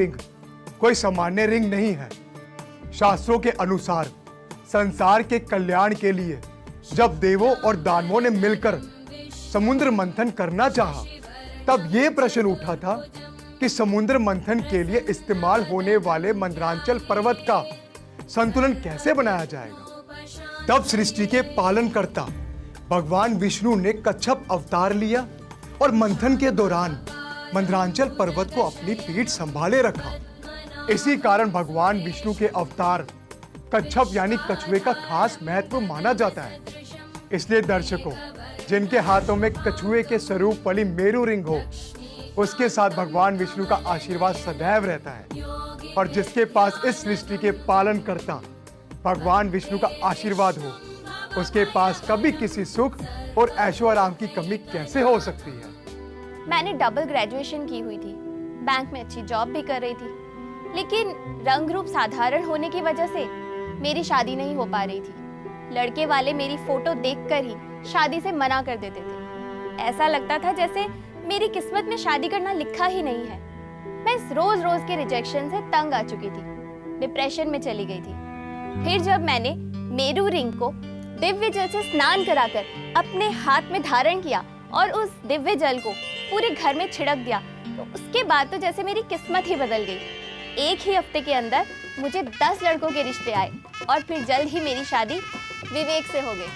Ring कोई सामान्य ring नहीं है। शास्त्रों के अनुसार संसार के कल्याण के लिए जब देवों और दानवों ने मिलकर समुद्र मंथन करना चाहा, तब यह प्रश्न उठा था कि समुद्र मंथन के लिए इस्तेमाल होने वाले मंदरांचल पर्वत का संतुलन कैसे बनाया जाएगा। तब सृष्टि के पालनकर्ता भगवान विष्णु ने कच्छप अवतार लिया और मंथन के दौरान मंदरांचल पर्वत को अपनी पीठ संभाले रखा। इसी कारण भगवान विष्णु के अवतार कच्छप यानी कछुए का खास महत्व माना जाता है। इसलिए दर्शकों, जिनके हाथों में कछुए के स्वरूप वाली मेरू रिंग हो, उसके साथ भगवान विष्णु का आशीर्वाद सदैव रहता है। और जिसके पास इस सृष्टि के पालन करता भगवान विष्णु का आशीर्वाद हो, उसके पास कभी किसी सुख और ऐशो आराम की कमी कैसे हो सकती है। मैंने डबल ग्रेजुएशन की हुई थी, बैंक में अच्छी जॉब भी कर रही थी, लेकिन रंग रूप साधारण होने की वजह से मेरी शादी नहीं हो पा रही थी। लड़के वाले मेरी फोटो देखकर ही शादी से मना कर देते थे। ऐसा लगता था जैसे मेरी किस्मत में शादी करना लिखा ही नहीं है। मैं इस रोज रोज के रिजेक्शन से तंग आ चुकी थी, डिप्रेशन में चली गई थी। फिर जब मैंने मेरू रिंग को दिव्य जल से स्नान कराकर अपने हाथ में धारण किया और उस दिव्य जल को पूरे घर में छिड़क दिया, तो उसके बाद तो जैसे मेरी किस्मत ही बदल गई। एक ही हफ्ते के अंदर मुझे 10 लड़कों के रिश्ते आए और फिर जल्द ही मेरी शादी विवेक से हो गई।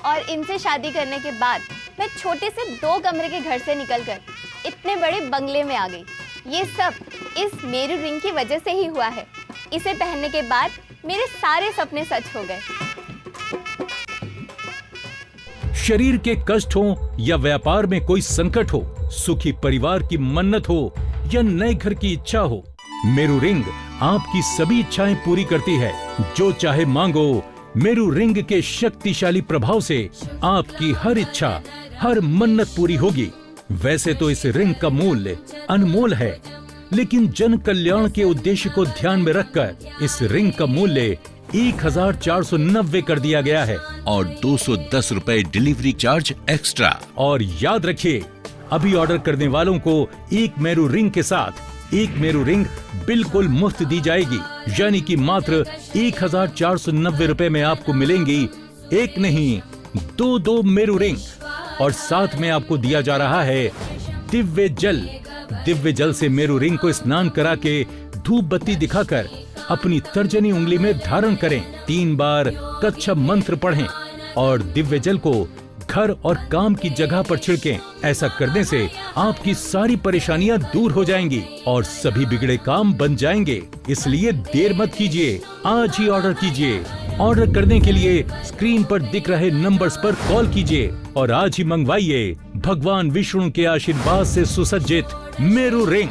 और इनसे शादी करने के बाद मैं छोटे से 2 कमरे के घर से निकलकर इतने बड़े बंगले में आ गई। ये सब इस मेरू रिंग की वजह से ही हुआ है। इसे पहनने के बाद मेरे सारे सपने सच हो गए। शरीर के कष्ट हो या व्यापार में कोई संकट हो, सुखी परिवार की मन्नत हो या नए घर की इच्छा हो, मेरू रिंग आपकी सभी इच्छाएं पूरी करती है। जो चाहे मांगो, मेरू रिंग के शक्तिशाली प्रभाव से आपकी हर इच्छा, हर मन्नत पूरी होगी। वैसे तो इस रिंग का मूल्य अनमोल है, लेकिन जन कल्याण के उद्देश्य को ध्यान में रखकर इस रिंग का मूल्य 1490 कर दिया गया है और 210 रुपए डिलीवरी चार्ज एक्स्ट्रा। और याद रखिए, अभी ऑर्डर करने वालों को एक मेरू रिंग के साथ एक मेरू रिंग बिल्कुल मुफ्त दी जाएगी। यानी कि मात्र 1490 रुपए में आपको मिलेंगी एक नहीं 2 मेरू रिंग। और साथ में आपको दिया जा रहा है दिव्य जल। दिव्य जल से मेरू रिंग को स्नान करा के धूप बत्ती दिखाकर अपनी तर्जनी उंगली में धारण करें। 3 बार कच्छप मंत्र पढ़ें और दिव्य जल को घर और काम की जगह पर छिड़कें। ऐसा करने से आपकी सारी परेशानियां दूर हो जाएंगी और सभी बिगड़े काम बन जाएंगे। इसलिए देर मत कीजिए, आज ही ऑर्डर कीजिए। ऑर्डर करने के लिए स्क्रीन पर दिख रहे नंबर्स पर कॉल कीजिए और आज ही मंगवाइए भगवान विष्णु के आशीर्वाद से सुसज्जित मेरू रिंग।